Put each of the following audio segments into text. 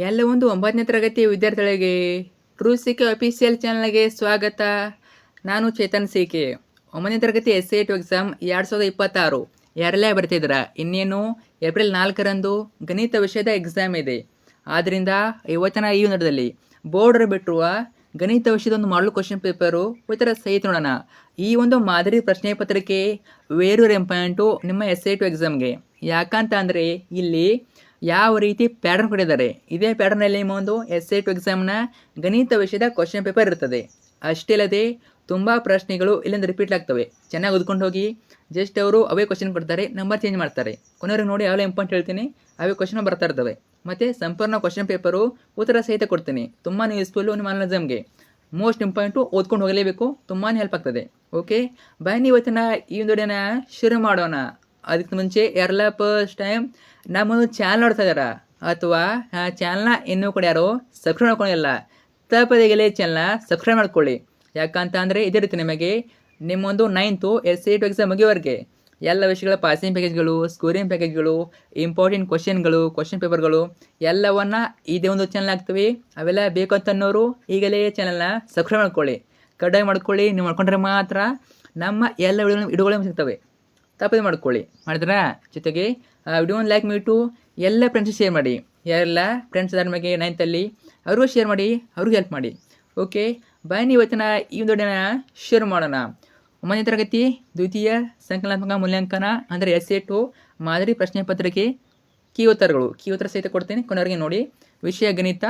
ಎಲ್ಲ ಒಂದು 9ನೇ ತರಗತಿ ವಿದ್ಯಾರ್ಥಿಗಳಿಗೆ ಟ್ರೂ ಸಿಕೆ ಅಫಿಷಿಯಲ್ ಚಾನಲ್ಗೆ ಸ್ವಾಗತ. ನಾನು ಚೇತನ್ ಸಿಕೆ. 9ನೇ ತರಗತಿ SAT ಎಕ್ಸಾಮ್ 2026 ಯಾರೆಲ್ಲ ಬರ್ತಿದ್ದೀರಾ? ಇನ್ನೇನು ಏಪ್ರಿಲ್ 4ರಂದು ಗಣಿತ ವಿಷಯದ ಎಕ್ಸಾಮ್ ಇದೆ. ಆದ್ದರಿಂದ ಇವತ್ತಿನ ಈ ವಿಡಿಯೋದಲ್ಲಿ ಬೋರ್ಡರ್ ಬಿಟ್ಟಿರುವ ಗಣಿತ ವಿಷಯದ ಒಂದು ಮಾಡಲ್ ಕ್ವಶನ್ ಪೇಪರು ಉತ್ತರ ಸಹಿತ ನೋಡೋಣ. ಈ ಒಂದು ಮಾದರಿ ಪ್ರಶ್ನೆ ಪತ್ರಿಕೆ ವೆರಿ ಇಂಪಾರ್ಟೆಂಟು ನಿಮ್ಮ SAT ಎಕ್ಸಾಮ್ಗೆ. ಯಾಕಂತ ಅಂದರೆ ಇಲ್ಲಿ ಯಾವ ರೀತಿ ಪ್ಯಾಟರ್ನ್ ಕೊಟ್ಟಿದ್ದಾರೆ, ಇದೇ ಪ್ಯಾಟರ್ನಲ್ಲಿ ನಿಮ್ಮ ಒಂದು SAT ಎಕ್ಸಾಮ್ನ ಗಣಿತ ವಿಷಯದ ಕ್ವಶನ್ ಪೇಪರ್ ಇರ್ತದೆ. ಅಷ್ಟೇ ಅಲ್ಲದೆ ತುಂಬ ಪ್ರಶ್ನೆಗಳು ಇಲ್ಲಿಂದ ರಿಪೀಟ್ ಆಗ್ತವೆ. ಚೆನ್ನಾಗಿ ಓದ್ಕೊಂಡು ಹೋಗಿ. ಜಸ್ಟ್ ಅವರು ಅವೇ ಕ್ವಶನ್ ಕೊಡ್ತಾರೆ, ನಂಬರ್ ಚೇಂಜ್ ಮಾಡ್ತಾರೆ. ಕೊನೆಯವ್ರಿಗೆ ನೋಡಿ ಯಾವೆಲ್ಲ ಇಂಪಾರ್ಟೆಂಟ್ ಹೇಳ್ತೀನಿ, ಅವೇ ಕ್ವಶನ್ ಬರ್ತಾ ಇರ್ತವೆ. ಮತ್ತು ಸಂಪೂರ್ಣ ಕ್ವಶನ್ ಪೇಪರು ಉತ್ತರ ಸಹಿತ ಕೊಡ್ತೀನಿ. ತುಂಬಾ ಯೂಸ್ಫುಲ್ಲು ನಿಮ್ಮ ಎಕ್ಸಾಮ್ಗೆ. ಮೋಸ್ಟ್ ಇಂಪಾರ್ಟೆಂಟು ಓದ್ಕೊಂಡು ಹೋಗಲೇಬೇಕು, ತುಂಬಾ ಹೆಲ್ಪ್ ಆಗ್ತದೆ. ಓಕೆ, ಬನ್ನಿ ಇವತ್ತಿನ ಈ ಒಂದು ವಿಡಿಯೋನ ಶುರು ಮಾಡೋಣ. ಅದಕ್ಕೆ ಮುಂಚೆ ಯಾರೆಲ್ಲ ಫಸ್ಟ್ ಟೈಮ್ ನಮ್ಮೊಂದು ಚಾನಲ್ ನೋಡ್ತಾ ಇದ್ದಾರಾ ಅಥವಾ ಆ ಚಾನಲ್ನ ಇನ್ನೂ ಕೂಡ ಯಾರೋ ಸಬ್ಸ್ಕ್ರೈಬ್ ಮಾಡ್ಕೊಂಡಿಲ್ಲ, ತಪ್ಪದೆಗೆಲೆ ಚಾನಲ್ನ ಸಬ್ಸ್ಕ್ರೈಬ್ ಮಾಡ್ಕೊಳ್ಳಿ. ಯಾಕಂತ ಅಂದರೆ ಇದೇ ರೀತಿ ನಿಮಗೆ ನಿಮ್ಮೊಂದು 9th SAT ಎಕ್ಸಾಮ್ ಮುಗಿಯೋವರೆಗೆ ಎಲ್ಲ ವಿಷಯಗಳ ಪಾಸಿಂಗ್ ಪ್ಯಾಕೇಜ್ಗಳು, ಸ್ಕೋರಿಂಗ್ ಪ್ಯಾಕೇಜ್ಗಳು, ಇಂಪಾರ್ಟೆಂಟ್ ಕ್ವಶನ್ಗಳು, ಕ್ವಶನ್ ಪೇಪರ್ಗಳು ಎಲ್ಲವನ್ನ ಇದೇ ಒಂದು ಚಾನಲ್ ಆಗ್ತವೆ. ಅವೆಲ್ಲ ಬೇಕು ಅಂತನ್ನೋರು ಈಗಲೇ ಚಾನಲ್ನ ಸಬ್ಸ್ಕ್ರೈಬ್ ಮಾಡ್ಕೊಳ್ಳಿ, ಕಡ್ಡಾಯ ಮಾಡ್ಕೊಳ್ಳಿ. ನೀವು ಮಾಡ್ಕೊಂಡ್ರೆ ಮಾತ್ರ ನಮ್ಮ ಎಲ್ಲ ವಿಡಿಯೋಗಳು ಸಿಗ್ತವೆ. ತಪ್ಪದೆ ಮಾಡ್ಕೊಳ್ಳಿ. ಮಾಡಿದ್ರಾ? ಜೊತೆಗೆ ಆ ವಿಡಿಯೋನ ಲೈಕ್ ಮಾಡಿಬಿಟ್ಟು ಎಲ್ಲ ಫ್ರೆಂಡ್ಸ್ ಶೇರ್ ಮಾಡಿ. ಯಾರೆಲ್ಲ ಫ್ರೆಂಡ್ಸ್ ಅದಾರ ನಮಗೆ 9th ಅವ್ರಿಗೂ ಶೇರ್ ಮಾಡಿ, ಅವ್ರಿಗೂ ಹೆಲ್ಪ್ ಮಾಡಿ. ಓಕೆ, ಬನ್ನಿ ಇವತ್ತಿನ ಈ ಒಂದು ವಿಡಿಯೋನ ಶೇರ್ ಮಾಡೋಣ. 9ನೇ ತರಗತಿ ದ್ವಿತೀಯ ಸಂಕಲನಾತ್ಮಕ ಮೂಲ್ಯಾಂಕನ ಅಂದರೆ SAT ಮಾದರಿ ಪ್ರಶ್ನೆ ಪತ್ರಿಕೆ ಕೀ ಉತ್ತರ ಸಹಿತ ಕೊಡ್ತೀನಿ. ಕೊನೆಯವರೆಗೆ ನೋಡಿ. ವಿಷಯ ಗಣಿತ,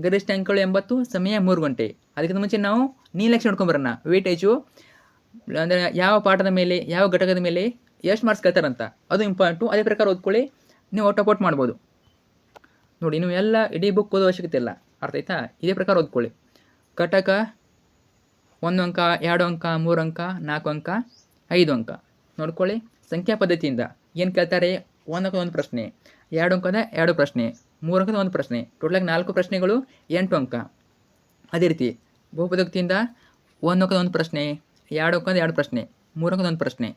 ಗರಿಷ್ಠ ಅಂಕಗಳು 80, ಸಮಯ 3 ಗಂಟೆ. ಅದಕ್ಕಿಂತ ಮುಂಚೆ ನಾವು ನೀಲಕ್ಷಣ ನೋಡ್ಕೊಂಬರೋಣ. ವೇಟೇಜು ಅಂದರೆ ಯಾವ ಪಾಠದ ಮೇಲೆ, ಯಾವ ಘಟಕದ ಮೇಲೆ ಎಷ್ಟು ಮಾರ್ಕ್ಸ್ ಕೇಳ್ತಾರಂತ, ಅದು ಇಂಪಾರ್ಟೆಂಟು. ಅದೇ ಪ್ರಕಾರ ಓದ್ಕೊಳ್ಳಿ, ನೀವು ಔಟ್ ಮಾಡ್ಬೋದು. ನೋಡಿ, ನೀವು ಎಲ್ಲ ಇಡೀ ಬುಕ್ ಓದೋ ಅವಶ್ಯಕತೆ ಇಲ್ಲ, ಅರ್ಥ ಆಯ್ತಾ? ಇದೇ ಪ್ರಕಾರ ಓದ್ಕೊಳ್ಳಿ. ಘಟಕ 1 ಅಂಕ, 2 ಅಂಕ, 3 ಅಂಕ, 4 ಅಂಕ, 5 ಅಂಕ ನೋಡ್ಕೊಳ್ಳಿ. ಸಂಖ್ಯಾ ಪದ್ಧತಿಯಿಂದ ಏನು ಕೇಳ್ತಾರೆ? 1 ಅಂಕದ 1 ಪ್ರಶ್ನೆ, 2 ಅಂಕದ 2 ಪ್ರಶ್ನೆ, 3 ಅಂಕದ 1 ಪ್ರಶ್ನೆ, ಟೋಟಲಾಗಿ 4 ಪ್ರಶ್ನೆಗಳು 8 ಅಂಕ. ಅದೇ ರೀತಿ ಬಹುಪದೋಕ್ತಿಯಿಂದ 1 ಅಂಕದ 1 ಪ್ರಶ್ನೆ, 2 ಅಂಕದ 2 ಪ್ರಶ್ನೆ, 3 ಅಂಕದ 1 ಪ್ರಶ್ನೆ,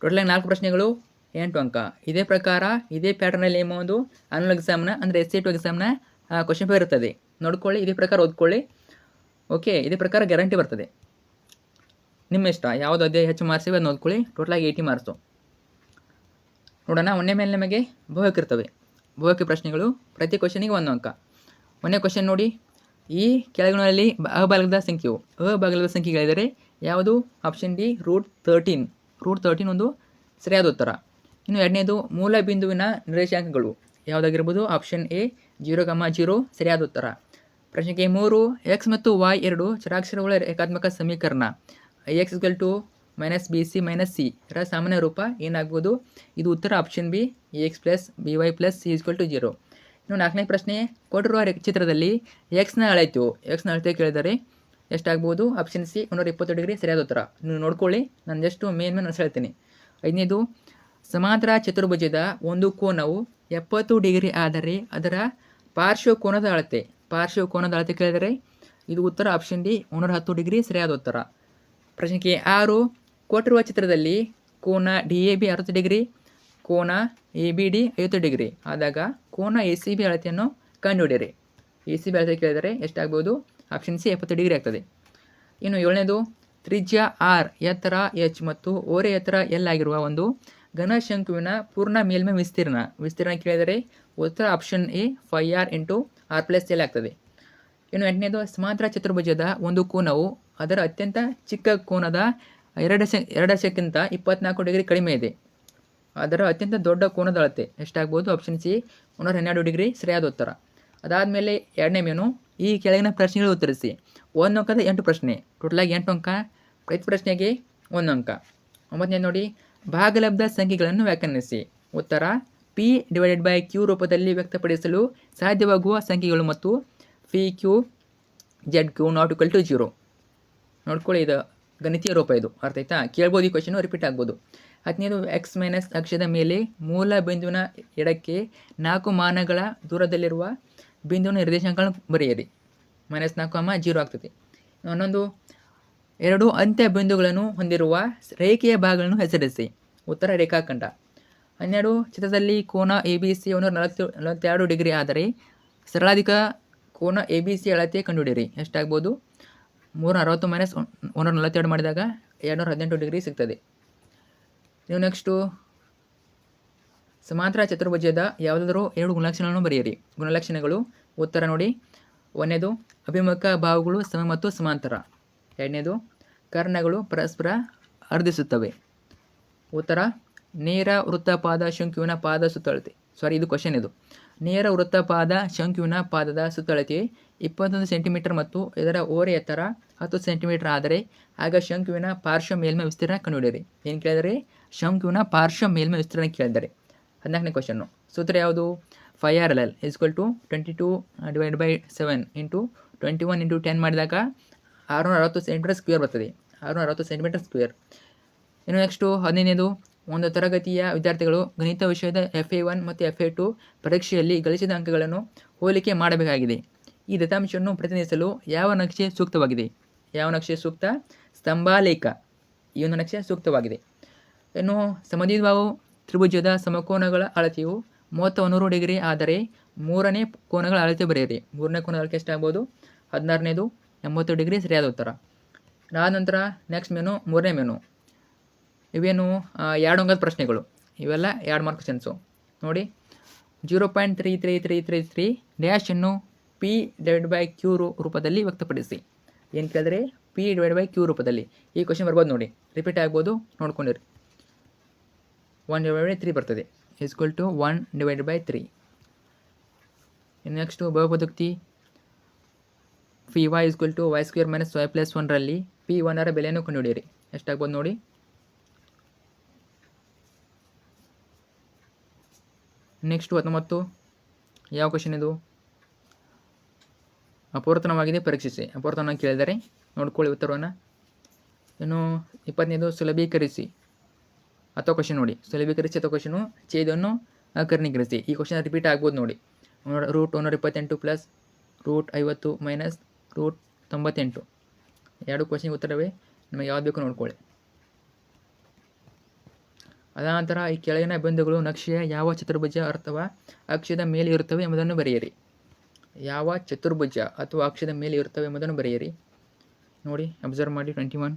ಟೋಟಲಾಗಿ 4 ಪ್ರಶ್ನೆಗಳು 8 ಅಂಕ. ಇದೇ ಪ್ರಕಾರ ಇದೇ ಪ್ಯಾಟರ್ನಲ್ಲಿ ನಿಮ್ಮ ಒಂದು ಆನ್ಯುವಲ್ ಎಕ್ಸಾಮ್ನ ಅಂದರೆ SAT ಎಕ್ಸಾಮ್ನ ಕ್ವಶನ್ ಪೇಪರ್ ಇರ್ತದೆ. ನೋಡ್ಕೊಳ್ಳಿ, ಇದೇ ಪ್ರಕಾರ ಓದ್ಕೊಳ್ಳಿ. ಓಕೆ, ಇದೇ ಪ್ರಕಾರ ಗ್ಯಾರಂಟಿ ಬರ್ತದೆ. ನಿಮ್ಮ ಇಷ್ಟ ಯಾವುದು ಅದೇ ಹೆಚ್ಚು ಮಾರ್ಕ್ಸ್ ಇವೆ ಅದನ್ನು ಓದ್ಕೊಳ್ಳಿ. ಟೋಟಲಾಗಿ 80 ಮಾರ್ಕ್ಸು. ನೋಡೋಣ. ಒಂದೇ ಮೇಲೆ ನಮಗೆ ಬಹುಕ ಇರ್ತವೆ. ಬಹುಕ ಪ್ರಶ್ನೆಗಳು ಪ್ರತಿ ಕ್ವಶನಿಗೆ 1 ಅಂಕ. ಒಂದೇ ಕ್ವಶನ್ ನೋಡಿ. ಈ ಕೆಳಗಿನಲ್ಲಿ ಅಭಾಗದ ಸಂಖ್ಯೆಯು ಅಭಾಗದ ಸಂಖ್ಯೆಗಳಿದ್ದರೆ ಯಾವುದು? Option D √13. √13 ಒಂದು ಸರಿಯಾದ ಉತ್ತರ. ಇನ್ನು ಎರಡನೇದು ಮೂಲ ಬಿಂದುವಿನ ನಿರ್ದೇಶಾಂಕಗಳು ಯಾವುದಾಗಿರ್ಬೋದು? ಆಪ್ಷನ್ ಎ 0,0 ಸರಿಯಾದ ಉತ್ತರ. ಪ್ರಶ್ನೆಗೆ 3 x ಮತ್ತು y ಎರಡು ಚರಾಕ್ಷರಗಳ ರೇಖಾತ್ಮಕ ಸಮೀಕರಣ x = -bc - c ರ ಸಾಮಾನ್ಯ ರೂಪ ಏನಾಗ್ಬೋದು? ಇದು ಉತ್ತರ option B ax + by + c = 0. ಇನ್ನು 4ನೇ ಪ್ರಶ್ನೆ, ಕೊಟ್ಟಿರುವ ಚಿತ್ರದಲ್ಲಿ ಎಕ್ಸ್ನ ಅಳತೆ ಕೇಳಿದರೆ ಎಷ್ಟಾಗ್ಬೋದು? ಆಪ್ಷನ್ ಸಿ 120 ಡಿಗ್ರಿ ಸರಿಯಾದ ಉತ್ತರ. ನೀವು ನೋಡ್ಕೊಳ್ಳಿ, ನಾನು ಜಸ್ಟ್ ಮೇನ್ ಹೇಳ್ತೀನಿ. 5ನೇದು, ಸಮಾಂತರ ಚತುರ್ಭುಜದ ಒಂದು ಕೋನವು 70 ಡಿಗ್ರಿ ಆದರೆ ಅದರ ಪಾರ್ಶ್ವ ಕೋನದ ಅಳತೆ ಕೇಳಿದರೆ ಇದು ಉತ್ತರ ಆಪ್ಷನ್ ಡಿ 110 ಡಿಗ್ರಿ ಸರಿಯಾದ ಉತ್ತರ. ಪ್ರಶ್ನೆಗೆ 6, ಕೊಟ್ಟಿರುವ ಚಿತ್ರದಲ್ಲಿ ಕೋನ DAB 60 ಡಿಗ್ರಿ, ಕೋನ ABD 50 ಡಿಗ್ರಿ ಆದಾಗ ಕೋನ ACB ಅಳತೆಯನ್ನು ಕಂಡುಹಿಡಿಯಿರಿ. ACB ಅಳತೆ ಕೇಳಿದರೆ ಎಷ್ಟಾಗ್ಬೋದು? ಆಪ್ಷನ್ ಸಿ 70 ಡಿಗ್ರಿ ಆಗ್ತದೆ. ಇನ್ನು 7ನೇದು, ತ್ರಿಜ್ಯ R, ಎತ್ತರ H ಮತ್ತು ಓರೆ ಎತ್ತರ L ಆಗಿರುವ ಒಂದು ಘನಶಂಕುವಿನ ಪೂರ್ಣ ಮೇಲ್ಮೈ ವಿಸ್ತೀರ್ಣ ಕೇಳಿದರೆ ಉತ್ತರ option A 5R × R + L ಆಗ್ತದೆ. ಇನ್ನು 8ನೇದು, ಸಮಾಂತರ ಚತುರ್ಭುಜದ ಒಂದು ಕೋನವು ಅದರ ಅತ್ಯಂತ ಚಿಕ್ಕ ಕೋನದ 2ಕ್ಕಿಂತ 24 ಡಿಗ್ರಿ ಕಡಿಮೆ ಇದೆ. ಅದರ ಅತ್ಯಂತ ದೊಡ್ಡ ಕೋನದ ಅಳತೆ ಎಷ್ಟಾಗ್ಬೋದು? ಆಪ್ಷನ್ ಸಿ 112 ಡಿಗ್ರಿ ಸರಿಯಾದ ಉತ್ತರ. ಅದಾದಮೇಲೆ 2ನೇ ಮೇನು, ಈ ಕೆಳಗಿನ ಪ್ರಶ್ನೆಗಳು ಉತ್ತರಿಸಿ. 1 ಅಂಕದ 8 ಪ್ರಶ್ನೆ, ಟೋಟಲಾಗಿ 8 ಅಂಕ. ಪ್ರತಿ ಪ್ರಶ್ನೆಗೆ 1 ಅಂಕ. 9ನೇ ನೋಡಿ, ಭಾಗಲಬ್ಧ ಸಂಖ್ಯೆಗಳನ್ನು ವ್ಯಾಖ್ಯಾನಿಸಿ. ಉತ್ತರ P/Q ರೂಪದಲ್ಲಿ ವ್ಯಕ್ತಪಡಿಸಲು ಸಾಧ್ಯವಾಗುವ ಸಂಖ್ಯೆಗಳು ಮತ್ತು PQ ZQ ≠ 0. ನೋಡ್ಕೊಳ್ಳಿ, ಇದು ಗಣಿತೀಯ ರೂಪ, ಇದು ಅರ್ಥ ಆಯ್ತಾ? ಕೇಳ್ಬೋದು, ಈ ಕ್ವಶನು ರಿಪೀಟ್ ಆಗ್ಬೋದು. 10ನೇದು, x- ಅಕ್ಷದ ಮೇಲೆ ಮೂಲ ಬಿಂದುವಿನ ಎಡಕ್ಕೆ 4 ಮಾನಗಳ ದೂರದಲ್ಲಿರುವ ಬಿಂದುವಿನ ನಿರ್ದೇಶಾಂಕಗಳನ್ನು ಬರೆಯಿರಿ. -4,0 ಆಗ್ತದೆ. 11, 2 ಅಂತ್ಯ ಬಿಂದುಗಳನ್ನು ಹೊಂದಿರುವ ರೇಖೆಯ ಭಾಗಗಳನ್ನು ಹೆಸರಿಸಿ. ಉತ್ತರ ರೇಖಾಖಂಡ. 12, ಚಿತ್ರದಲ್ಲಿ ಕೋನ ABC 142 ಡಿಗ್ರಿ ಆದರೆ ಸರಳಾಧಿಕ ಕೋನ ಎ ಬಿ ಸಿ ಅಳತೆ ಕಂಡುಹಿಡಿಯಿರಿ. ಎಷ್ಟಾಗ್ಬೋದು? 360 ಮೈನಸ್ 142 ಮಾಡಿದಾಗ 218 ಡಿಗ್ರಿ ಸಿಗ್ತದೆ. ನೀವು ನೆಕ್ಸ್ಟು ಸಮಾಂತರ ಚತುರ್ಭುಜದ ಯಾವುದಾದರೂ 2 ಗುಣಲಕ್ಷಣಗಳನ್ನು ಬರೆಯಿರಿ. ಗುಣಲಕ್ಷಣಗಳು ಉತ್ತರ ನೋಡಿ. 1ನೇದು ಅಭಿಮುಖ ಬಾಹುಗಳು ಸಮ ಮತ್ತು ಸಮಾಂತರ. 2ನೇದು ಕರ್ಣಗಳು ಪರಸ್ಪರ ಅರ್ಧಿಸುತ್ತವೆ. ಉತ್ತರ ನೇರ ವೃತ್ತಪಾದ ಶಂಕುವಿನ ಪಾದ ಸುತ್ತಳತೆ. ಇದು ಕ್ವಶನ್ ಇದು. ನೇರ ವೃತ್ತಪಾದ ಶಂಕುವಿನ ಪಾದದ ಸುತ್ತಳತೆ 21 ಸೆಂಟಿಮೀಟರ್ ಮತ್ತು ಇದರ ಓರೆ ಎತ್ತರ 10 ಸೆಂಟಿಮೀಟರ್ ಆದರೆ ಆಗ ಶಂಕುವಿನ ಪಾರ್ಶ್ವ ಮೇಲ್ಮೈ ವಿಸ್ತೀರ್ಣ ಕಂಡುಹಿಡಿಯಿರಿ. ಏನು ಕೇಳಿದರೆ? ಶಂಕುವಿನ ಪಾರ್ಶ್ವ ಮೇಲ್ಮೈ ವಿಸ್ತೀರ್ಣ ಕೇಳಿದ್ದಾರೆ. 14ನೇ ಕ್ವಶನ್ನು. ಸೂತ್ರ ಯಾವುದು? 5RLL = 22/7 × 21 × 10 ಮಾಡಿದಾಗ 660 ಸೆಂಟಿಮೀಟರ್ ಸ್ಕ್ವೇರ್ ಬರ್ತದೆ. 660 ಸೆಂಟಿಮೀಟರ್ ಸ್ಕ್ವೇರ್. ಇನ್ನು ನೆಕ್ಸ್ಟು 15ನೇದು, ಒಂದು ತರಗತಿಯ ವಿದ್ಯಾರ್ಥಿಗಳು ಗಣಿತ ವಿಷಯದ FA1 ಮತ್ತು FA2 ಪರೀಕ್ಷೆಯಲ್ಲಿ ಗಳಿಸಿದ ಅಂಕಗಳನ್ನು ಹೋಲಿಕೆ ಮಾಡಬೇಕಾಗಿದೆ. ಈ ದತ್ತಾಂಶವನ್ನು ಪ್ರತಿನಿಧಿಸಲು ಯಾವ ನಕ್ಷೆ ಸೂಕ್ತವಾಗಿದೆ? ಯಾವ ನಕ್ಷೆ ಸೂಕ್ತ? ಸ್ತಂಭಾಲೇಖ. ಈ ಒಂದು ನಕ್ಷೆ ಸೂಕ್ತವಾಗಿದೆ. ಇನ್ನು ಸಮದ್ವಿಬಾಹು ತ್ರಿಭುಜದ ಸಮಕೋನಗಳ ಅಳತೆಯು 30 ಡಿಗ್ರಿ ಆದರೆ 3ನೇ ಕೋನಗಳ ಅಳತೆ ಬರೆಯಿರಿ. 3ನೇ ಕೋನದ ಅಳತೆ ಎಷ್ಟಾಗ್ಬೋದು? 16ನೇದು 80 ಡಿಗ್ರಿ ಸರಿಯಾದ ಉತ್ತರ. ಅದಾದ ನಂತರ ನೆಕ್ಸ್ಟ್ ಮೆನು 3ನೇ ಮೆನು. ಇವೇನು 2 ಅಂಕದ ಪ್ರಶ್ನೆಗಳು. ಇವೆಲ್ಲ 2 ಮಾರ್ಕ್ ಕ್ವಶನ್ಸು ನೋಡಿ. 0.3333 ಡ್ಯಾಶ್ ಅನ್ನು P/Q ರೂಪದಲ್ಲಿ ವ್ಯಕ್ತಪಡಿಸಿ. ಏನು ಕೇಳಿದ್ರೆ? P/Q ರೂಪದಲ್ಲಿ. ಈ ಕ್ವಶನ್ ಬರ್ಬೋದು ನೋಡಿ, ರಿಪೀಟ್ ಆಗ್ಬೋದು, ನೋಡ್ಕೊಂಡಿರಿ. 1/3 ಬರ್ತದೆ. = 1/3. ನೆಕ್ಸ್ಟು ಬಹುಪದೋಕ್ತಿ Py = y² - y + 1 ರಲ್ಲಿ P1 ರ ಬೆಲೆಯನ್ನು ಕಂಡುಹಿಡಿಯಿರಿ. ಎಷ್ಟಾಗ್ಬೋದು ನೋಡಿ. ನೆಕ್ಸ್ಟು 19. ಯಾವ ಕ್ವಶನ್ ಇದು? ಅಪವರ್ತನವಾಗಿದೆ, ಪರೀಕ್ಷಿಸಿ. ಅಪವರ್ತನ ಕೇಳಿದರೆ ನೋಡ್ಕೊಳ್ಳಿ ಉತ್ತರವನ್ನು. ಇನ್ನು 20ನೇದು ಸುಲಭೀಕರಿಸಿ ಅಥವಾ ಕ್ವಶನ್ ನೋಡಿ. ಸುಲಭೀಕರಿಸಿ ಅಥವಾ ಕ್ವಶನು ಛೇದವನ್ನು ಕರ್ಣೀಕರಿಸಿ. ಈ ಕ್ವಶನ್ ರಿಪೀಟ್ ಆಗ್ಬೋದು ನೋಡಿ. √128 + √50 - √98. 2 ಕ್ವಶನ್ಗೆ ಉತ್ತರವೇ. ನಿಮಗೆ ಯಾವ್ದು ಬೇಕು ನೋಡ್ಕೊಳ್ಳಿ. ಅದಾದ ನಂತರ ಈ ಕೆಳಗಿನ ಬಿಂದುಗಳು ನಕ್ಷೆಯ ಯಾವ ಚತುರ್ಭುಜ ಅಥವಾ ಅಕ್ಷದ ಮೇಲೆ ಇರುತ್ತವೆ ಎಂಬುದನ್ನು ಬರೆಯಿರಿ. ಯಾವ ಚತುರ್ಭುಜ ಅಥವಾ ಅಕ್ಷದ ಮೇಲೆ ಇರುತ್ತವೆ ಎಂಬುದನ್ನು ಬರೆಯಿರಿ. ನೋಡಿ, ಅಬ್ಸರ್ವ್ ಮಾಡಿ. 21.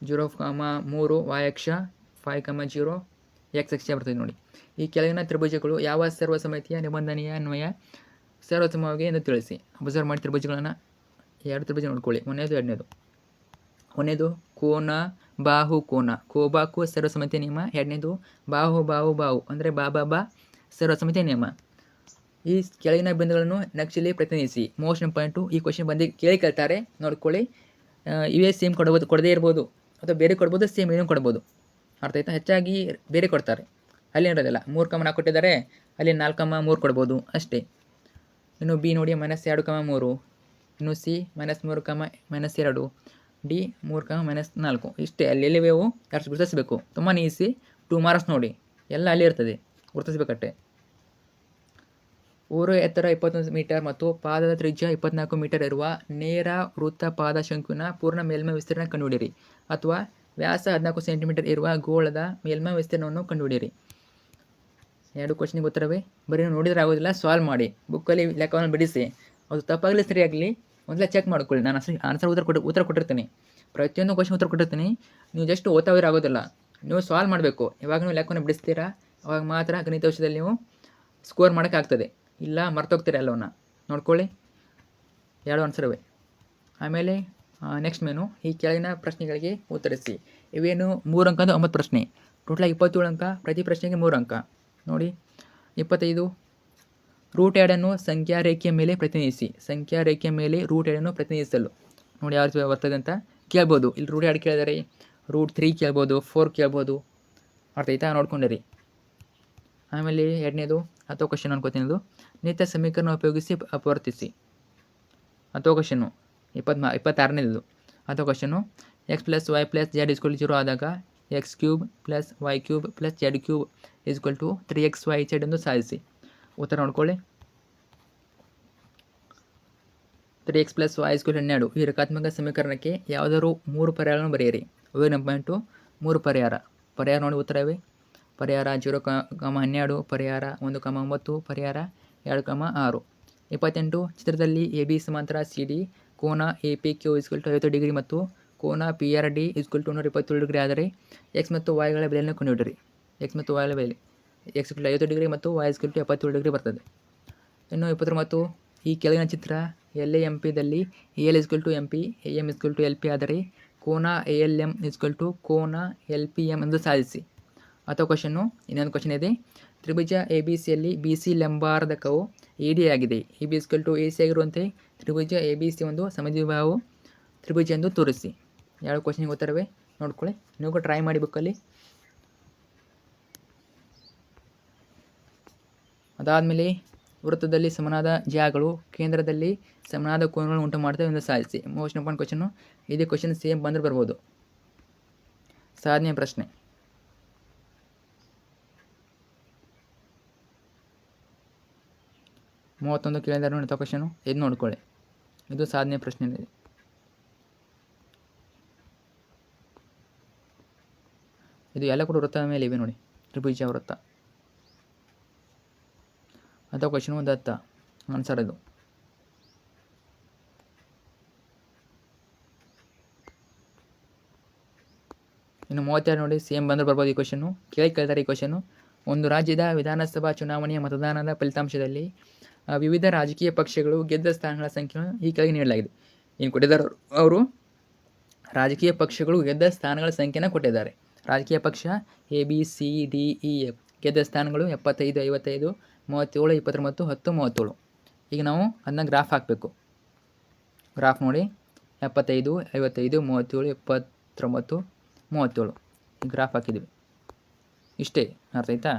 0,3 y ಅಕ್ಷ, 5,0 x ಅಕ್ಷ ಬರ್ತದೆ ನೋಡಿ. ಈ ಕೆಳಗಿನ ತ್ರಿಭುಜಗಳು ಯಾವ ಸರ್ವಸಮ್ಮತಿಯ ನಿಬಂಧನೆಯ ಅನ್ವಯ ಸರ್ವಸಮವಾಗಿ ಎಂದು ತಿಳಿಸಿ. ಅಬ್ಸರ್ವ್ ಮಾಡಿ ತ್ರಿಭುಜಗಳನ್ನು. 2 ತ್ರಿಭುಜ ನೋಡ್ಕೊಳ್ಳಿ. 1ನೇದು 2ನೇದು. 1ನೇದು ಕೋನ ಬಾಹು ಕೋನ, ಕೋಬಾಕು ಸರ್ವಸಮ್ಮತಿಯ ನಿಯಮ. 2ನೇದು ಬಾಹು ಬಾಹು ಬಾಹು ಅಂದರೆ ಬಾ ಸರ್ವಸಮ್ಮತಿಯ ನಿಯಮ. ಈ ಕೆಳಗಿನ ಬಿಂದುಗಳನ್ನು ನಕ್ಷೆಯಲ್ಲಿ ಪ್ರತಿನಿಧಿಸಿ. Most important. ಈ ಕ್ವಶನ್ ಬಂದು ಕೇಳ್ತಾರೆ, ನೋಡ್ಕೊಳ್ಳಿ. ಇವೇ ಸೇಮ್ ಕೊಡದೇ ಇರ್ಬೋದು ಅಥವಾ ಬೇರೆ ಕೊಡ್ಬೋದು, ಸೇಮ್ ಏನೂ ಕೊಡ್ಬೋದು. ಅರ್ಥ ಆಯ್ತಾ? ಹೆಚ್ಚಾಗಿ ಬೇರೆ ಕೊಡ್ತಾರೆ, ಅಲ್ಲಿ ಇರೋದಿಲ್ಲ. 3,4 ಕೊಟ್ಟಿದ್ದಾರೆ, ಅಲ್ಲಿ 4,3 ಕೊಡ್ಬೋದು ಅಷ್ಟೇ. ಇನ್ನು ಬಿ ನೋಡಿ, -2,3. ಇನ್ನು ಸಿ -3,-2. ಡಿ 3,-4. ಇಷ್ಟೇ. ಅಲ್ಲಿ ಎಲ್ಲಿವೆವು ಎರಡು ಗುರುತಿಸಬೇಕು. ತುಂಬಾ ಈಸಿ. 2 ಮಾರ್ಕ್ಸ್ ನೋಡಿ, ಎಲ್ಲ ಅಲ್ಲಿ ಇರ್ತದೆ, ಗುರುತಿಸಬೇಕಟ್ಟೆ. ಊರು ಎತ್ತರ 21 ಮೀಟರ್ ಮತ್ತು ಪಾದದ ತ್ರಿಜ್ಯ 24 ಮೀಟರ್ ಇರುವ ನೇರ ವೃತ್ತ ಪಾದ ಶಂಕುವಿನ ಪೂರ್ಣ ಮೇಲ್ಮೈ ವಿಸ್ತೀರ್ಣ ಕಂಡುಹಿಡಿಯಿರಿ. ಅಥವಾ ವ್ಯಾಸ 14 ಸೆಂಟಿಮೀಟರ್ ಇರುವ ಗೋಳದ ಮೇಲ್ಮೈ ವಿಸ್ತೀರ್ಣವನ್ನು ಕಂಡುಹಿಡಿಯಿರಿ. 2 ಕ್ವಶನ್ಗೆ ಉತ್ತರವೇ. ಬರೀ ನೋಡಿದ್ರೆ ಆಗೋದಿಲ್ಲ, ಸಾಲ್ವ್ ಮಾಡಿ. ಬುಕ್ಕಲ್ಲಿ ಲೆಕ್ಕವನ್ನು ಬಿಡಿಸಿ. ಅದು ತಪ್ಪಾಗಲಿ ಸರಿಯಾಗಲಿ ಮೊದಲೇ ಚೆಕ್ ಮಾಡ್ಕೊಳ್ಳಿ. ನಾನು ಆನ್ಸರ್ ಉತ್ತರ ಕೊಟ್ಟಿರ್ತೀನಿ. ಪ್ರತಿಯೊಂದು ಕ್ವಶನ್ ಉತ್ತರ ಕೊಟ್ಟಿರ್ತೀನಿ. ನೀವು ಜಸ್ಟ್ ಓದ್ತಾ ಹೋದ್ರೆ ಆಗೋದಿಲ್ಲ, ನೀವು ಸಾಲ್ವ್ ಮಾಡಬೇಕು. ಯಾವಾಗ ನೀವು ಲೆಕ್ಕವನ್ನು ಬಿಡಿಸ್ತೀರಾ ಅವಾಗ ಮಾತ್ರ ಗಣಿತ ವಿಷಯದಲ್ಲಿ ನೀವು ಸ್ಕೋರ್ ಮಾಡೋಕ್ಕಾಗ್ತದೆ. ಇಲ್ಲ ಮರ್ತೋಗ್ತೀರ ಎಲ್ಲವನ್ನ. ನೋಡ್ಕೊಳ್ಳಿ. 2 ಆನ್ಸರ್ವೇ. ಆಮೇಲೆ ನೆಕ್ಸ್ಟ್ ಮೆನು. ಈ ಕೆಳಗಿನ ಪ್ರಶ್ನೆಗಳಿಗೆ ಉತ್ತರಿಸಿ. ಇವೇನು 3 ಅಂಕದ 9 ಪ್ರಶ್ನೆ. ಟೋಟಲ್ 27 ಅಂಕ. ಪ್ರತಿ ಪ್ರಶ್ನೆಗೆ 3 ಅಂಕ. ನೋಡಿ. 25. √2 ಸಂಖ್ಯಾ ರೇಖೆಯ ಮೇಲೆ ಪ್ರತಿನಿಧಿಸಿ. ಸಂಖ್ಯಾ ರೇಖೆಯ ಮೇಲೆ √2 ಪ್ರತಿನಿಧಿಸಲು ನೋಡಿ ಯಾವ ರೀತಿ ಬರ್ತದೆ ಅಂತ ಕೇಳ್ಬೋದು. ಇಲ್ಲಿ √2 ಕೇಳಿದರೆ √3 ಕೇಳ್ಬೋದು, 4 ಕೇಳ್ಬೋದು. ಅರ್ಥ ಆಯ್ತಾ? ನೋಡ್ಕೊಂಡಿರಿ. ಆಮೇಲೆ 2ನೇದು ಅಥವಾ ಕ್ವಶನ್ ಅನ್ಕೋತೀನದು. ನಿತ್ಯ ಸಮೀಕರಣ ಉಪಯೋಗಿಸಿ ಅಪವರ್ತಿಸಿ. ಅಥವಾ ಕ್ವಶನು 26ನೇದು. ಅಥವಾ ಕ್ವಶನು x + y + z = 0 ಆದಾಗ x³ + y³ + z³ = 3xyz ಎಂದು ಸಾಧಿಸಿ. ಉತ್ತರ ನೋಡ್ಕೊಳ್ಳಿ. 3x + y = 12. ಈ ರೇಖಾತ್ಮಕ ಸಮೀಕರಣಕ್ಕೆ ಯಾವುದಾದ್ರು 3 ಪರಿಹಾರಗಳನ್ನು ಬರೆಯಿರಿ. ಅವೇನಪ್ಪ 3 ಪರಿಹಾರ ನೋಡಿ ಉತ್ತರವೇ. ಪರಿಹಾರ 0,12, ಪರಿಹಾರ 1,9, ಪರಿಹಾರ 2,6. 28 ಚಿತ್ರದಲ್ಲಿ ಎ ಬಿ ಸಮಾಂತರ ಸಿ ಡಿ, ಕೋನ ಎ ಪಿ ಕ್ಯೂ = 50 ಡಿಗ್ರಿ ಮತ್ತು ಕೋನ ಪಿ ಆರ್ ಡಿ = 127 ಡಿಗ್ರಿ ಆದರೆ ಎಕ್ಸ್ ಮತ್ತು ವಾಯ್ಗಳ ಬೆಲೆಯನ್ನು ಕಂಡುಹಿಡಿಯಿರಿ. ಎಕ್ಸ್ ಮತ್ತು ವಾಯ್ಗಳ ಬೆಲೆ ಎಕ್ಸ್ = 50 ಡಿಗ್ರಿ ಮತ್ತು ವಾಯ್ = 77 ಡಿಗ್ರಿ ಬರ್ತದೆ. ಇನ್ನು 29 ಈ ಕೆಳಗಿನ ಚಿತ್ರ ಎಲ್ ಎ ಎಂ ಪಿದಲ್ಲಿ L = M P, A M = L P ಆದರೆ ಕೋನ ಎ ಎಲ್ ಎಂ = ಕೋನ ಎಲ್ ಪಿ ಎಂ ಎಂದು ಸಾಧಿಸಿ. ಅಥವಾ ಕ್ವಶನ್ನು ಇನ್ನೊಂದು ಕ್ವಶನ್ ಇದೆ. ತ್ರಿಭುಜ ಎ ಬಿ ಸಿಯಲ್ಲಿ ಬಿ ಸಿ ಲಂಬಾರ್ಧಕವು ಎ ಡಿ ಆಗಿದೆ. ಎ ಬಿ = ಎ ಸಿ ಆಗಿರುವಂತೆ ತ್ರಿಭುಜ ಎ ಬಿ ಸಿ ಒಂದು ಸಮದ್ವಿಬಾಹು ತ್ರಿಭುಜ ಎಂದು ತೋರಿಸಿ. ಯಾವ ಕ್ವಶನ್ಗೆ ಉತ್ತರವೇ ನೋಡ್ಕೊಳ್ಳಿ. ನೀವು ಟ್ರೈ ಮಾಡಿ ಬುಕ್ಕಲ್ಲಿ. ಅದಾದಮೇಲೆ ವೃತ್ತದಲ್ಲಿ ಸಮನಾದ ಜಾಗಗಳು ಕೇಂದ್ರದಲ್ಲಿ ಸಮನಾದ ಕೋನಗಳನ್ನು ಉಂಟು ಮಾಡ್ತವೆ ಎಂದು ಸಾಧಿಸಿ. Most important question. ಇದೇ ಕ್ವಶನ್ ಸೇಮ್ ಬಂದರೆ ಬರ್ಬೋದು. ಸಾಧನೆಯ ಪ್ರಶ್ನೆ. ಮೂವತ್ತೊಂದು ಕೇಳಿದಾರೆ ನೋಡಿ ಕ್ವಶನು. ಇದು ನೋಡ್ಕೊಳ್ಳಿ. ಇದು ಸಾಧನೆಯ ಪ್ರಶ್ನೆ ಇದೆ. ಇದು ಎಲ್ಲ ಕೂಡ ವೃತ್ತದ ಮೇಲೆ ಇವೆ ನೋಡಿ. ತ್ರಿಭುಜ ವೃತ್ತ. ಅಥವಾ ಕ್ವಶನು ದತ್ತ ಆನ್ಸರ್ ಇದು. ಇನ್ನು 32 ನೋಡಿ ಸೇಮ್ ಬಂದರೆ ಬರ್ಬೋದು ಈ ಕ್ವಶನ್ನು. ಕೇಳ್ತಾರೆ ಈ ಕ್ವಶನ್ನು. ಒಂದು ರಾಜ್ಯದ ವಿಧಾನಸಭಾ ಚುನಾವಣೆಯ ಮತದಾನದ ಫಲಿತಾಂಶದಲ್ಲಿ ವಿವಿಧ ರಾಜಕೀಯ ಪಕ್ಷಗಳು ಗೆದ್ದ ಸ್ಥಾನಗಳ ಸಂಖ್ಯೆಯನ್ನು ಈ ಕೆಳಗೆ ನೀಡಲಾಗಿದೆ. ಏನು ಕೊಟ್ಟಿದ್ದಾರೆ ಅವರು? ರಾಜಕೀಯ ಪಕ್ಷಗಳು ಗೆದ್ದ ಸ್ಥಾನಗಳ ಸಂಖ್ಯೆನ ಕೊಟ್ಟಿದ್ದಾರೆ. ರಾಜಕೀಯ ಪಕ್ಷ A B C D E F ಗೆದ್ದ ಸ್ಥಾನಗಳು 75, 55, 37, 29, 10, 37. ಈಗ ನಾವು ಅದನ್ನ ಗ್ರಾಫ್ ಹಾಕಬೇಕು. ಗ್ರಾಫ್ ನೋಡಿ 75, 55, 37, 29, 37 ಈ ಗ್ರಾಫ್ ಹಾಕಿದ್ದೀವಿ. ಇಷ್ಟೇ, ಅರ್ಥ ಆಯ್ತಾ?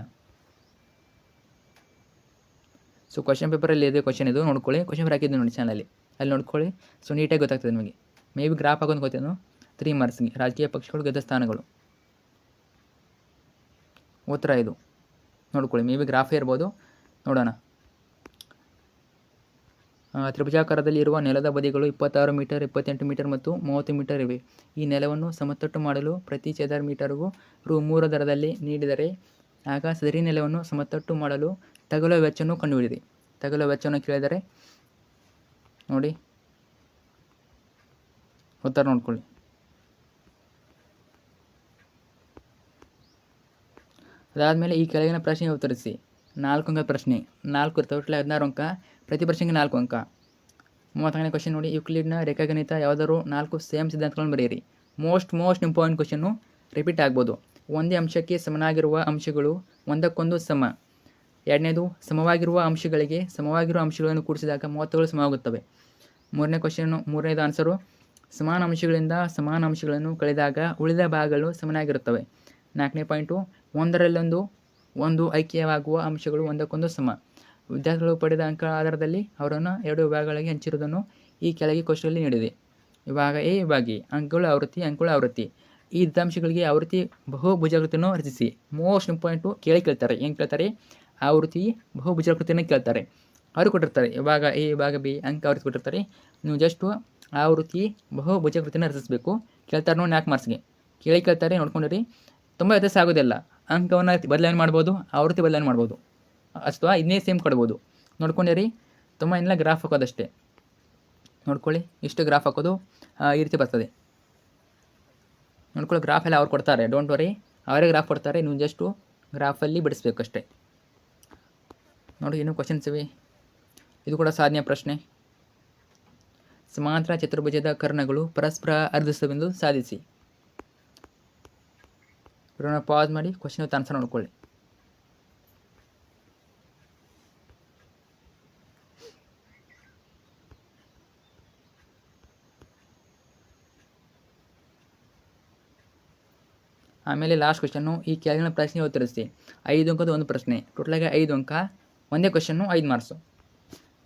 ಸೊ ಕ್ವಶನ್ ಪೇಪರಲ್ಲಿ ಇದೆ ಕ್ವಶನ್, ಇದು ನೋಡ್ಕೊಳ್ಳಿ. ಕ್ವಶನ್ ಪೇಪರ್ ಹಾಕಿದ್ದು ನೋಡಿ ಚಾನಲಲ್ಲಿ, ಅಲ್ಲಿ ನೋಡ್ಕೊಳ್ಳಿ. ಸೊ ನೀಟಾಗಿ ಗೊತ್ತಾಗ್ತದೆ ನಿಮಗೆ. ಮೇ ಬಿ ಗ್ರಾಫ್ ಹಾಕೋದು ಗೊತ್ತೇನು 3 ಮಾರ್ಕ್ಸ್ಗೆ. ರಾಜಕೀಯ ಪಕ್ಷಗಳು ಗೆದ್ದ ಸ್ಥಾನಗಳು ಉತ್ತರ ಇದು ನೋಡ್ಕೊಳ್ಳಿ. ಮೇ ಬಿ ಗ್ರಾಫೇ ಇರ್ಬೋದು, ನೋಡೋಣ. ತ್ರಿಭುಜಾಕಾರದಲ್ಲಿ ಇರುವ ನೆಲದ ಬದಿಗಳು 26 ಮೀಟರ್, 28 ಮೀಟರ್ ಮತ್ತು 30 ಮೀಟರ್ ಇವೆ. ಈ ನೆಲವನ್ನು ಸಮತಟ್ಟು ಮಾಡಲು ಪ್ರತಿ ಚದರ ಮೀಟರ್ಗೂ ರೂ. ದರದಲ್ಲಿ ನೀಡಿದರೆ ಆಗ ಸದರಿ ನೆಲವನ್ನು ಸಮತಟ್ಟು ಮಾಡಲು ತಗುಲುವ ವೆಚ್ಚವನ್ನು ಕಂಡುಹಿಡಿಯಿರಿ. ತಗುಲುವ ವೆಚ್ಚವನ್ನು ಕೇಳಿದರೆ ನೋಡಿ ಉತ್ತರ ನೋಡ್ಕೊಳ್ಳಿ. ಅದಾದಮೇಲೆ ಈ ಕೆಳಗಿನ ಪ್ರಶ್ನೆಗೆ ಉತ್ತರಿಸಿ. 4 ಅಂಕದ ಪ್ರಶ್ನೆ. 4 ಇರ್ತವೆ, ಒಟ್ಟಲ್ಲಿ 16 ಅಂಕ. ಪ್ರತಿ ಪ್ರಶ್ನೆಗೆ 4 ಅಂಕ. 30ನೇ ಕ್ವಶನ್ ನೋಡಿ. ಯುಕ್ಲಿಡ್ನ ರೇಖಾಗಣಿತ ಯಾವುದಾದ್ರು 4 ಸೇಮ್ ಸಿದ್ಧಾಂತಗಳನ್ನು ಬರೆಯಿರಿ. Most important question. ರಿಪೀಟ್ ಆಗ್ಬೋದು. ಒಂದೇ ಅಂಶಕ್ಕೆ ಸಮನಾಗಿರುವ ಅಂಶಗಳು ಒಂದಕ್ಕೊಂದು ಸಮ. ಎರಡನೇದು ಸಮವಾಗಿರುವ ಅಂಶಗಳಿಗೆ ಸಮವಾಗಿರುವ ಅಂಶಗಳನ್ನು ಕೂಡಿಸಿದಾಗ ಮೊತ್ತಗಳು ಸಮವಾಗುತ್ತವೆ. 3ನೇ ಕ್ವಶನ್ನು, 3ನೇದು ಆನ್ಸರು. ಸಮಾನ ಅಂಶಗಳಿಂದ ಸಮಾನ ಅಂಶಗಳನ್ನು ಕಳೆದಾಗ ಉಳಿದ ಭಾಗಗಳು ಸಮನಾಗಿರುತ್ತವೆ. 4ನೇ ಪಾಯಿಂಟು, ಒಂದು ಐಕ್ಯವಾಗುವ ಅಂಶಗಳು ಒಂದಕ್ಕೊಂದು ಸಮ. ವಿದ್ಯಾರ್ಥಿಗಳು ಪಡೆದ ಅಂಕಗಳ ಆಧಾರದಲ್ಲಿ ಅವರನ್ನು 2 ವಿಭಾಗಗಳಿಗೆ ಹಂಚಿರುವುದನ್ನು ಈ ಕೆಳಗೆ ಕೋಷ್ಟಕದಲ್ಲಿ ನೀಡಿದೆ. ವಿಭಾಗ ಎ, ವಿಭಾಗ ಎ. ಅಂಕಗಳು ಆವೃತ್ತಿ. ಈ ದತ್ತಾಂಶಗಳಿಗೆ ಆವೃತ್ತಿ ಬಹುಭುಜಾಕೃತಿಯನ್ನು ರಚಿಸಿ. Most important. ಕೇಳ್ತಾರೆ. ಏನು ಕೇಳ್ತಾರೆ? ಆವೃತ್ತಿ ಬಹುಭುಜಾಕೃತಿಯನ್ನು ಕೇಳ್ತಾರೆ. ಅವರು ಕೊಟ್ಟಿರ್ತಾರೆ ವಿಭಾಗ ಎ, ವಿಭಾಗ ಬಿ ಅಂಕ ಆವೃತ್ತಿ ಕೊಟ್ಟಿರ್ತಾರೆ. ನೀವು ಜಸ್ಟು ಆವೃತ್ತಿ ಬಹುಭುಜಾಕೃತಿಯನ್ನು ರಚಿಸಬೇಕು. ಕೇಳ್ತಾರೆ ನೋಡಿ 4 ಮಾರ್ಕ್ಸ್ಗೆ. ಕೇಳ್ತಾರೆ, ನೋಡ್ಕೊಂಡಿರಿ. ತುಂಬ ವ್ಯತ್ಯಾಸ ಆಗೋದಿಲ್ಲ. ಅಂಕವನ್ನು ಬದಲಾವಣೆ ಮಾಡ್ಬೋದು, ಆವೃತ್ತಿ ಬದಲಾವಣೆ ಮಾಡ್ಬೋದು, ಅಥವಾ ಇದನ್ನೇ ಸೇಮ್ ಕೊಡ್ಬೋದು. ನೋಡ್ಕೊಂಡಿರಿ. ತುಂಬ ಏನಿಲ್ಲ, ಗ್ರಾಫ್ ಹಾಕೋದಷ್ಟೇ. ನೋಡ್ಕೊಳ್ಳಿ, ಇಷ್ಟು ಗ್ರಾಫ್ ಹಾಕೋದು ಈ ರೀತಿ ಬರ್ತದೆ. ನೋಡ್ಕೊಳ್ಳಿ, ಗ್ರಾಫ್ ಎಲ್ಲ ಅವ್ರು ಕೊಡ್ತಾರೆ, ಡೋಂಟ್ ವರಿ. ಅವರೇ ಗ್ರಾಫ್ ಕೊಡ್ತಾರೆ, ನೀವು ಜಸ್ಟು ಗ್ರಾಫಲ್ಲಿ ಬಿಡಿಸ್ಬೇಕು ಅಷ್ಟೇ. ನೋಡಿ, ಇನ್ನೂ ಕ್ವಶನ್ಸ್ ಇವೆ. ಇದು ಕೂಡ ಸಾಧನೆಯ ಪ್ರಶ್ನೆ. ಸಮಾಂತರ ಚತುರ್ಭುಜದ ಕರ್ಣಗಳು ಪರಸ್ಪರ ಅರ್ಧಿಸವೆಂದು ಸಾಧಿಸಿ. ಪಾಸ್ ಮಾಡಿ ಕ್ವಶನ್ ಆನ್ಸರ್ ನೋಡ್ಕೊಳ್ಳಿ. ಆಮೇಲೆ ಲಾಸ್ಟ್ ಕ್ವಶನ್ನು. ಈ ಕೆಳಗಿನ ಪ್ರಶ್ನೆ ಉತ್ತರಿಸಿ. 5 ಅಂಕದ ಒಂದು ಪ್ರಶ್ನೆ. ಟೋಟಲಾಗಿ 5 ಅಂಕ. ಒಂದೇ ಕ್ವಶನ್ನು 5 ಮಾರ್ಕ್ಸು.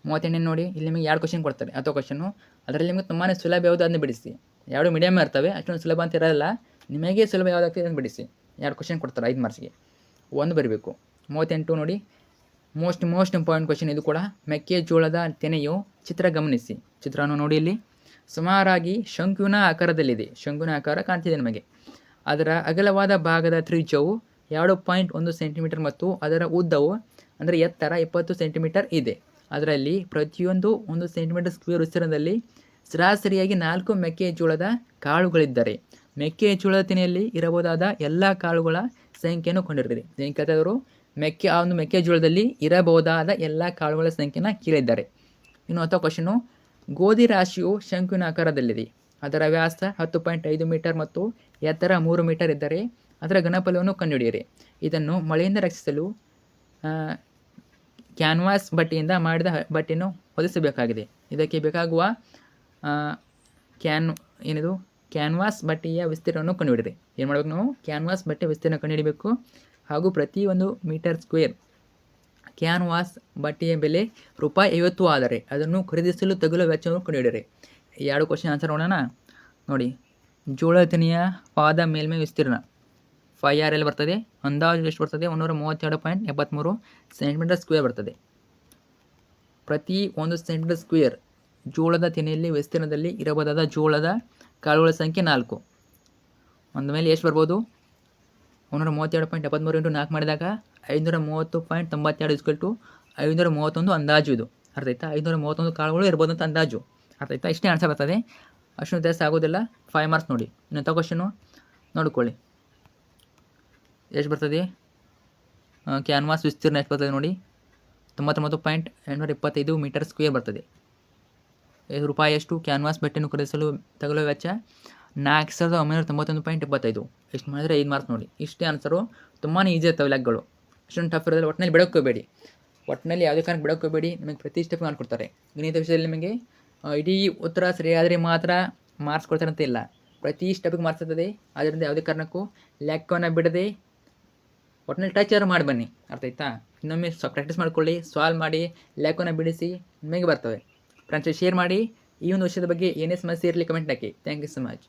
38 ನೋಡಿ, ಇಲ್ಲಿ ನಿಮಗೆ 2 ಕ್ವಶನ್ ಕೊಡ್ತಾರೆ. ಅಥವಾ ಕ್ವಶನ್ನು ಅದರಲ್ಲಿ ನಿಮಗೆ ತುಂಬಾ ಸುಲಭ ಯಾವುದು ಅದನ್ನು ಬಿಡಿಸಿ. 2 ಮೀಡಿಯಮ್ ಇರ್ತವೆ, ಅಷ್ಟೊಂದು ಸುಲಭ ಅಂತ ಇರೋಲ್ಲ. ನಿಮಗೆ ಸುಲಭ ಯಾವುದಾಗ್ತದೆ ಅದನ್ನು ಬಿಡಿಸಿ. 2 ಕ್ವಶನ್ ಕೊಡ್ತಾರೆ 5 ಮಾರ್ಕ್ಸ್ಗೆ. 1 ಬರೀಬೇಕು. 38 ನೋಡಿ, ಮೋಸ್ಟ್ ಇಂಪಾರ್ಟೆಂಟ್ ಕ್ವಶನ್ ಇದು ಕೂಡ. ಮೆಕ್ಕೆಜೋಳದ ತೆನೆಯು ಚಿತ್ರ ಗಮನಿಸಿ. ಚಿತ್ರವನ್ನು ನೋಡಿ. ಇಲ್ಲಿ ಸುಮಾರಾಗಿ ಶಂಕುವಿನ ಆಕಾರದಲ್ಲಿದೆ. ಶಂಕುವಿನ ಆಕಾರ ಕಾಣ್ತಿದೆ ನಮಗೆ. ಅದರ ಅಗಲವಾದ ಭಾಗದ ತ್ರಿಜ್ಯವು 2.1 ಸೆಂಟಿಮೀಟರ್ ಮತ್ತು ಅದರ ಉದ್ದವು ಅಂದರೆ ಎತ್ತರ 20 ಸೆಂಟಿಮೀಟರ್ ಇದೆ. ಅದರಲ್ಲಿ ಪ್ರತಿಯೊಂದು 1 ಸೆಂಟಿಮೀಟರ್ ಸ್ಕ್ವೇರ್ ವಿಸ್ತೀರ್ಣದಲ್ಲಿ ಸರಾಸರಿಯಾಗಿ 4 ಮೆಕ್ಕೆಜೋಳದ ಕಾಳುಗಳಿದ್ದರೆ ಮೆಕ್ಕೆಜೋಳದ ತೆನೆಯಲ್ಲಿ ಇರಬಹುದಾದ ಎಲ್ಲ ಕಾಳುಗಳ ಸಂಖ್ಯೆಯನ್ನು ಕಂಡುಹಿಡಿಯಿರಿ. ಏನು ಕೇಳ್ತಾಯಿದ್ರು? ಆ ಒಂದು ಮೆಕ್ಕೆಜೋಳದಲ್ಲಿ ಇರಬಹುದಾದ ಎಲ್ಲ ಕಾಳುಗಳ ಸಂಖ್ಯೆನ ಕೇಳಿದ್ದಾರೆ. ಇನ್ನು 10ನೇ ಕ್ವಶನು, ಗೋಧಿ ರಾಶಿಯು ಶಂಕುವಿನ ಆಕಾರದಲ್ಲಿದೆ. ಅದರ ವ್ಯಾಸ 10.5 ಮೀಟರ್ ಮತ್ತು ಎತ್ತರ 3 ಮೀಟರ್ ಇದ್ದರೆ ಅದರ ಘನಫಲವನ್ನು ಕಂಡುಹಿಡಿಯಿರಿ. ಇದನ್ನು ಮಳೆಯಿಂದ ರಕ್ಷಿಸಲು ಕ್ಯಾನ್ವಾಸ್ ಬಟ್ಟೆಯಿಂದ ಮಾಡಿದ ಬಟ್ಟೆಯನ್ನು ಹೊದಿಸಬೇಕಾಗಿದೆ. ಇದಕ್ಕೆ ಬೇಕಾಗುವ ಕ್ಯಾನ್ವಾಸ್ ಬಟ್ಟೆಯ ವಿಸ್ತೀರ್ಣವನ್ನು ಕಂಡುಹಿಡಿಯಿರಿ. ಏನು ಮಾಡಬೇಕು ನಾವು? ಕ್ಯಾನ್ವಾಸ್ ಬಟ್ಟೆ ವಿಸ್ತೀರ್ಣ ಕಂಡುಹಿಡಬೇಕು. ಹಾಗೂ ಪ್ರತಿ 1 ಮೀಟರ್ ಸ್ಕ್ವೇರ್ ಕ್ಯಾನ್ವಾಸ್ ಬಟ್ಟೆಯ ಬೆಲೆ ₹50 ಆದರೆ ಅದನ್ನು ಖರೀದಿಸಲು ತಗುಲುವ ವೆಚ್ಚವನ್ನು ಕಂಡುಹಿಡಿಯಿರಿ. 2 ಕ್ವಶನ್ ಆನ್ಸರ್ ನೋಡೋಣ. ನೋಡಿ, ಜೋಳದ ತೆನೆಯ ಪಾದ ಮೇಲ್ಮೈ ವಿಸ್ತೀರ್ಣ 5RL ಬರ್ತದೆ. ಅಂದಾಜು ಎಷ್ಟು ಬರ್ತದೆ? 132.73 ಸೆಂಟಿಮೀಟರ್ ಸ್ಕ್ವೇರ್ ಬರ್ತದೆ. ಪ್ರತಿ 1 ಸೆಂಟಿಮೀಟರ್ ಸ್ಕ್ವೇರ್ ಜೋಳದ ತೆನೆಯಲ್ಲಿ ವಿಸ್ತೀರ್ಣದಲ್ಲಿ ಇರಬಹುದಾದ ಜೋಳದ ಕಾಳುಗಳ ಸಂಖ್ಯೆ 4. ಒಂದು ಮೇಲೆ ಎಷ್ಟು ಬರ್ಬೋದು? 132.73 ಇಂಟು 4 ಮಾಡಿದಾಗ 530.92 531 ಅಂದಾಜು. ಇದು ಅರ್ಥ ಆಯ್ತಾ? 531 ಕಾಳುಗಳು ಇರ್ಬೋದು ಅಂತ ಅಂದಾಜು. ಅರ್ಥ ಆಯ್ತಾ? ಇಷ್ಟೇ ಆನ್ಸರ್ ಬರ್ತದೆ. ಅಷ್ಟು ವ್ಯತ್ಯಾಸ ಆಗೋದಿಲ್ಲ. 5 ಮಾರ್ಕ್ಸ್ ನೋಡಿ. ಇನ್ನೊಂದು ಕ್ವಶನು ನೋಡ್ಕೊಳ್ಳಿ. ಎಷ್ಟು ಬರ್ತದೆ? ಕ್ಯಾನ್ವಾಸ್ ವಿಸ್ತೀರ್ಣ ಎಷ್ಟು ಬರ್ತದೆ ನೋಡಿ? 99.825 ಮೀಟರ್ ಸ್ಕ್ವೇರ್ ಬರ್ತದೆ. ರೂಪಾಯಿ ಎಷ್ಟು? ಕ್ಯಾನ್ವಾಸ್ ಬಟ್ಟೆಯನ್ನು ಖರೀದಿಸಲು ತಗುಲುವ ವೆಚ್ಚ 4,991.75. ಎಷ್ಟು ಮಾಡಿದರೆ 5 ಮಾರ್ಕ್ಸ್ ನೋಡಿ. ಇಷ್ಟೇ ಆನ್ಸರು. ತುಂಬಾ ಈಸಿ ಇರ್ತವೆ ಲೆಕ್ಕಗಳು. ಅಷ್ಟೊಂದು ಟಫ್ ಇರೋದಿಲ್ಲ. ಒಟ್ಟಿನಲ್ಲಿ ಬಿಡೋಕ್ಕೋಬೇಡಿ. ಒಟ್ಟಿನಲ್ಲಿ ಯಾವುದೇ ಕಾರಣಕ್ಕೆ ಬಿಡೋಕ್ಕೋಬೇಡಿ. ನಿಮಗೆ ಪ್ರತಿ ಸ್ಟೆಪ್ ಮಾಡಿಕೊಡ್ತಾರೆ. ಗಣಿತ ವಿಷಯದಲ್ಲಿ ನಿಮಗೆ ಇಡೀ ಉತ್ತರ ಸರಿಯಾದರೆ ಮಾತ್ರ ಮಾರ್ಕ್ಸ್ ಕೊಡ್ತಾರೆ ಅಂತ ಇಲ್ಲ. ಪ್ರತಿ ಸ್ಟೆಪ್ಗೆ ಮಾರ್ಕ್ಸ್ ಇರ್ತದೆ. ಆದ್ದರಿಂದ ಯಾವುದೇ ಕಾರಣಕ್ಕೂ ಲೆಕ್ಕವನ್ನು ಬಿಡದೆ ಒಟ್ಟಿನಲ್ಲಿ ಟಚ್ ಮಾಡಿ ಬನ್ನಿ. ಅರ್ಥ ಆಯ್ತಾ? ಇನ್ನೊಮ್ಮೆ ಪ್ರಾಕ್ಟೀಸ್ ಮಾಡ್ಕೊಳ್ಳಿ, ಸಾಲ್ವ್ ಮಾಡಿ, ಲೆಕ್ಕವನ್ನು ಬಿಡಿಸಿ, ನಿಮಗೆ ಬರ್ತವೆ. ಫ್ರೆಂಡ್ಸ್ ಶೇರ್ ಮಾಡಿ. ಈ ಒಂದು ವಿಷಯದ ಬಗ್ಗೆ ಏನೇ ಸಮಸ್ಯೆ ಇರಲಿ ಕಮೆಂಟ್ ಹಾಕಿ. Thank you so much.